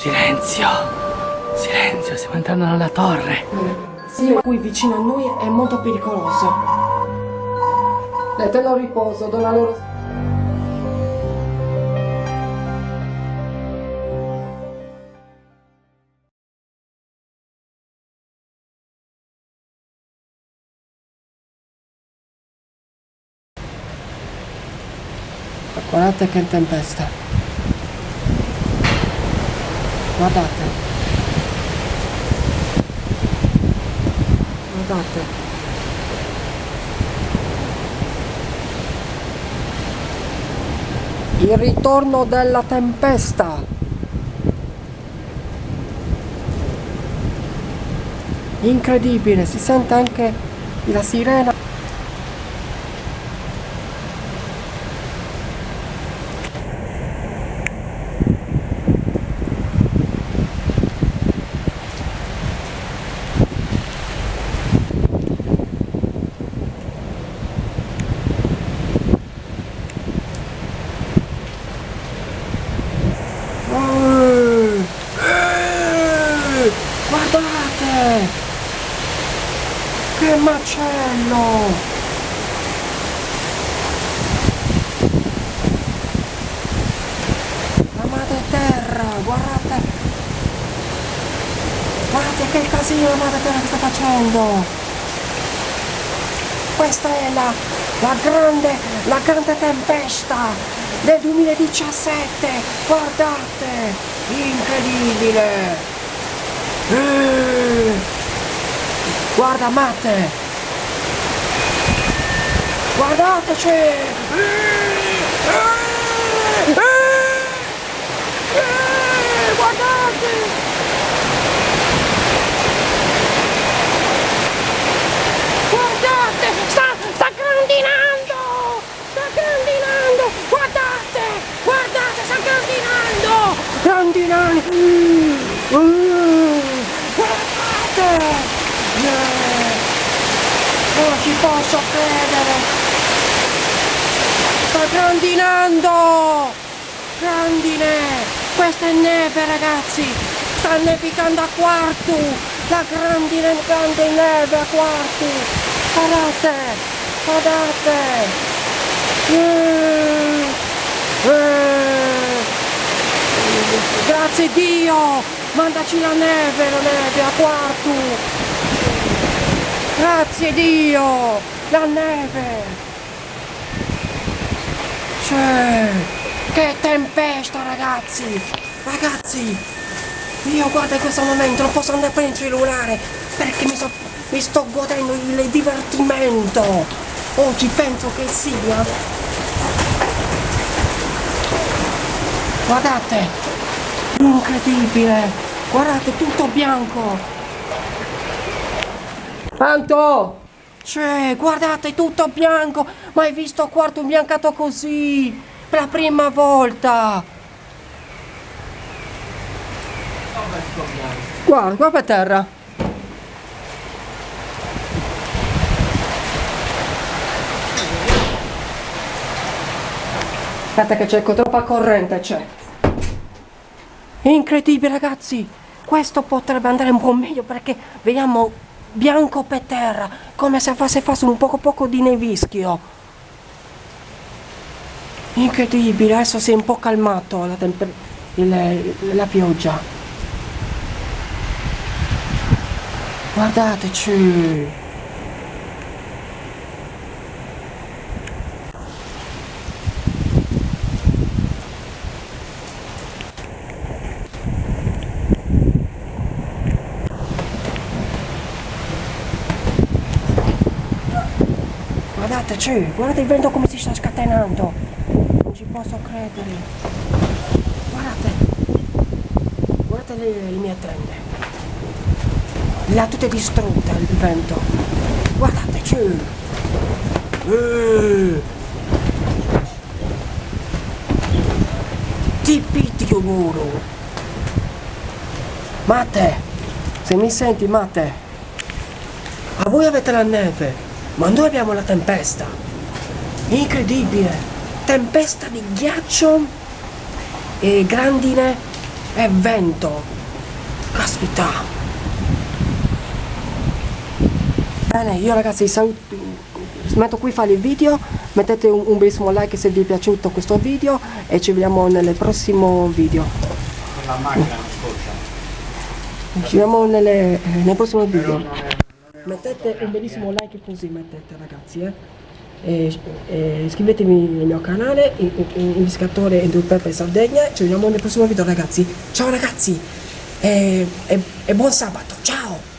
Silenzio. Silenzio, stiamo entrando nella torre. Sì, ma qui vicino a noi è molto pericoloso. L'eterno riposo dona loro... Guardate che tempesta. Guardate. Guardate. Il ritorno della tempesta. Incredibile, si sente anche la sirena. Guardate! Che macello! La madre terra, guardate! Guardate che casino la madre terra che sta facendo! Questa è la grande tempesta del 2017! Guardate! Incredibile! Guarda Matte! Guardateci! Guardate! Guardate! Sta grandinando! Sta grandinando! Guardate! Guardate! Sta grandinando! Grandinando! Guardate! Non ci posso credere! Sta grandinando! Grandine! Questa è neve, ragazzi! Sta nevicando a Quartu! La grande neve a Quartu! Guardate! Guardate! Grazie Dio! Mandaci la neve a Quartu! Grazie Dio! La neve! Cioè, che tempesta ragazzi! Ragazzi! Io guarda in questo momento non posso andare a prendere il cellulare perché mi sto godendo il divertimento! Oggi penso che sia... Guardate! Incredibile! Guardate, tutto bianco! Anto! Cioè, guardate, tutto bianco! Mai visto Quartu imbiancato così! Per la prima volta! Guarda, qua per terra! Aspetta che cerco, troppa corrente c'è! Incredibile ragazzi! Questo potrebbe andare un po' meglio perché vediamo bianco per terra, come se fosse un poco di nevischio. Incredibile, adesso si è un po' calmato la pioggia. Guardateci! Guardateci, guardate il vento come si sta scatenando. Non ci posso credere. Guardate. Guardate le mie tende. Le ha tutte distrutte il vento. Guardateci. Tipitio muro. Matte. Se mi senti, Matte. A voi avete la neve. Ma noi abbiamo la tempesta. Incredibile. Tempesta di ghiaccio e grandine è vento. Caspita. Bene, io ragazzi smetto qui a fare il video, mettete un bellissimo like se vi è piaciuto questo video e ci vediamo nel prossimo video. La macchina non scoccia. Ci vediamo nel prossimo video. Mettete un bellissimo like così, mettete ragazzi, e iscrivetevi al mio canale, Investigatore Edu Pepe Sardegna. Ci vediamo nel prossimo video ragazzi. Ciao ragazzi e buon sabato, ciao!